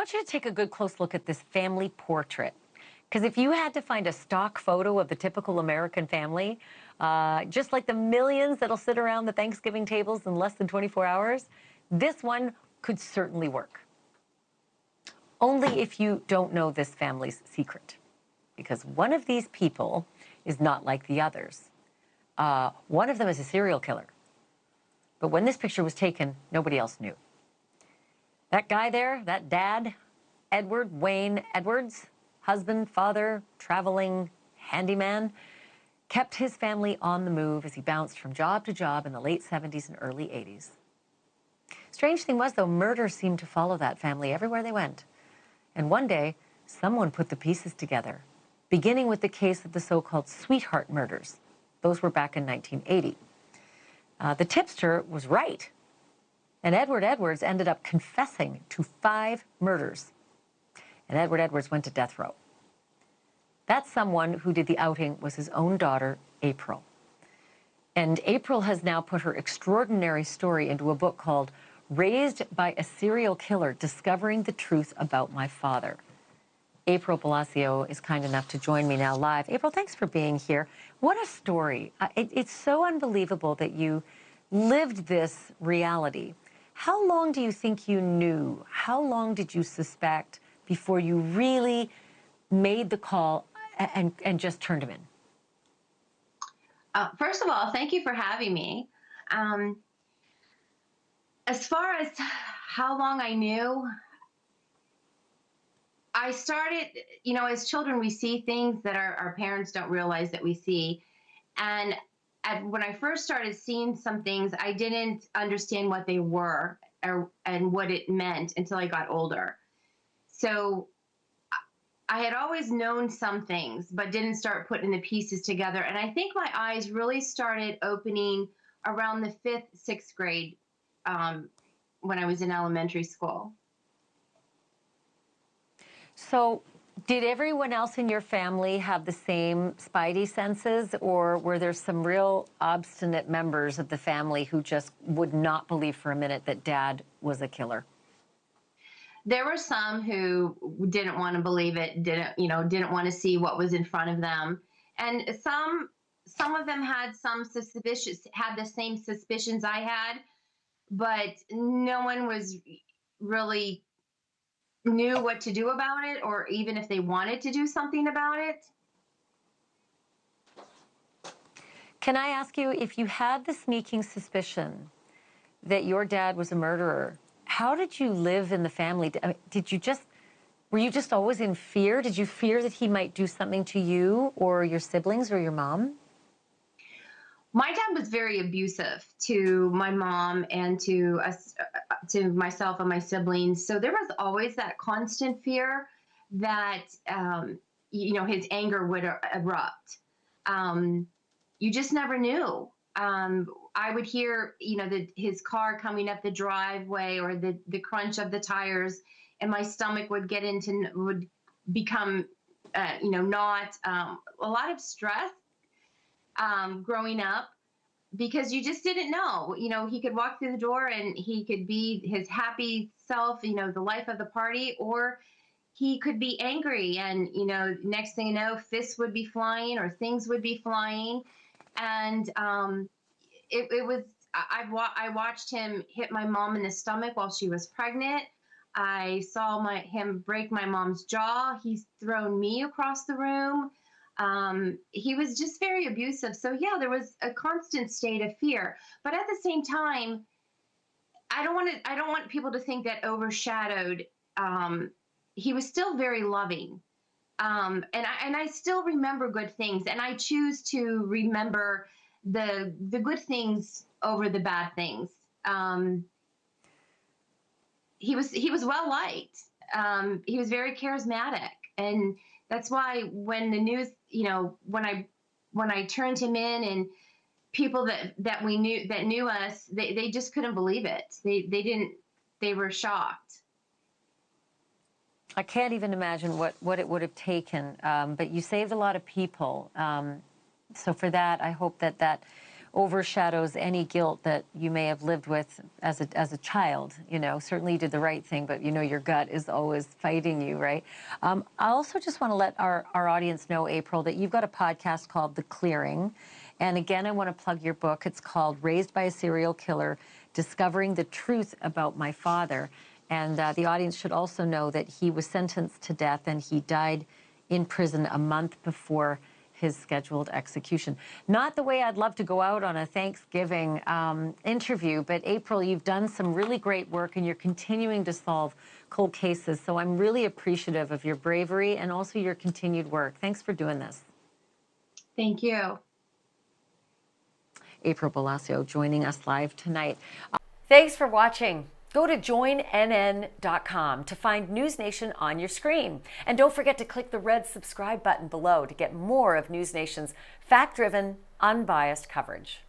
want you to take a good close look at this family portrait. Because if you had to find a stock photo of the typical American family, just like the millions that'll sit around the Thanksgiving tables in less than 24 hours, this one could certainly work. Only if you don't know this family's secret. Because one of these people is not like the others. One of them is a serial killer. But when this picture was taken, nobody else knew. That guy there, that dad, Edward Wayne Edwards, husband, father, traveling handyman, kept his family on the move as he bounced from job to job in the late 70s and early 80s. Strange thing was, though, murder seemed to follow that family everywhere they went. And one day, someone put the pieces together, beginning with the case of the so-called sweetheart murders. Those were back in 1980. The tipster was right, and Edward Edwards ended up confessing to 5 murders. And Edward Edwards went to death row. That someone who did the outing was his own daughter, April. And April has now put her extraordinary story into a book called Raised by a Serial Killer, Discovering the Truth About My Father. April Balascio is kind enough to join me now live. April, thanks for being here. What a story. It's so unbelievable that you lived this reality. How long do you think you knew? How long did you suspect before you really made the call and just turned him in? First of all, thank you for having me. As far as how long I knew, I started, as children, we see things that our parents don't realize that we see. And when I first started seeing some things, I didn't understand what they were and what it meant until I got older. So I had always known some things, but didn't start putting the pieces together. And I think my eyes really started opening around the 5th, 6th grade when I was in elementary school. So did everyone else in your family have the same spidey senses, or were there some real obstinate members of the family who just would not believe for a minute that Dad was a killer? There were some who didn't want to believe it, didn't want to see what was in front of them. And some of them had the same suspicions I had, but no one was really knew what to do about it, or even if they wanted to do something about it. Can I ask you, if you had the sneaking suspicion that your dad was a murderer, how did you live in the family? I mean, were you just always in fear? Did you fear that he might do something to you or your siblings or your mom? My dad was very abusive to my mom and to us, to myself and my siblings. So there was always that constant fear that, his anger would erupt. You just never knew. I would hear, his car coming up the driveway, or the crunch of the tires, and my stomach would become, not a lot of stress growing up, because you just didn't know. He could walk through the door and he could be his happy self, the life of the party, or he could be angry, and next thing you know, fists would be flying or things would be flying. And I watched him hit my mom in the stomach while she was pregnant. I saw him break my mom's jaw. He's thrown me across the room. He was just very abusive. So yeah, there was a constant state of fear. But at the same time, I don't want people to think that overshadowed. He was still very loving. And I still remember good things, and I choose to remember the good things over the bad things. He was well liked. He was very charismatic, and that's why when the news, when I turned him in, and people that knew us, they just couldn't believe it. They were shocked. I can't even imagine what it would have taken, but you saved a lot of people. So for that, I hope that overshadows any guilt that you may have lived with as a child. You know, certainly you did the right thing, but you know your gut is always fighting you, right? I also just want to let our audience know, April, that you've got a podcast called The Clearing. And again, I want to plug your book. It's called Raised by a Serial Killer, Discovering the Truth About My Father. And the audience should also know that he was sentenced to death and he died in prison a month before his scheduled execution. Not the way I'd love to go out on a Thanksgiving interview, but April, you've done some really great work and you're continuing to solve cold cases. So I'm really appreciative of your bravery and also your continued work. Thanks for doing this. Thank you. April Balascio joining us live tonight. Thanks for watching. Go to joinnn.com to find NewsNation on your screen. And don't forget to click the red subscribe button below to get more of NewsNation's fact-driven, unbiased coverage.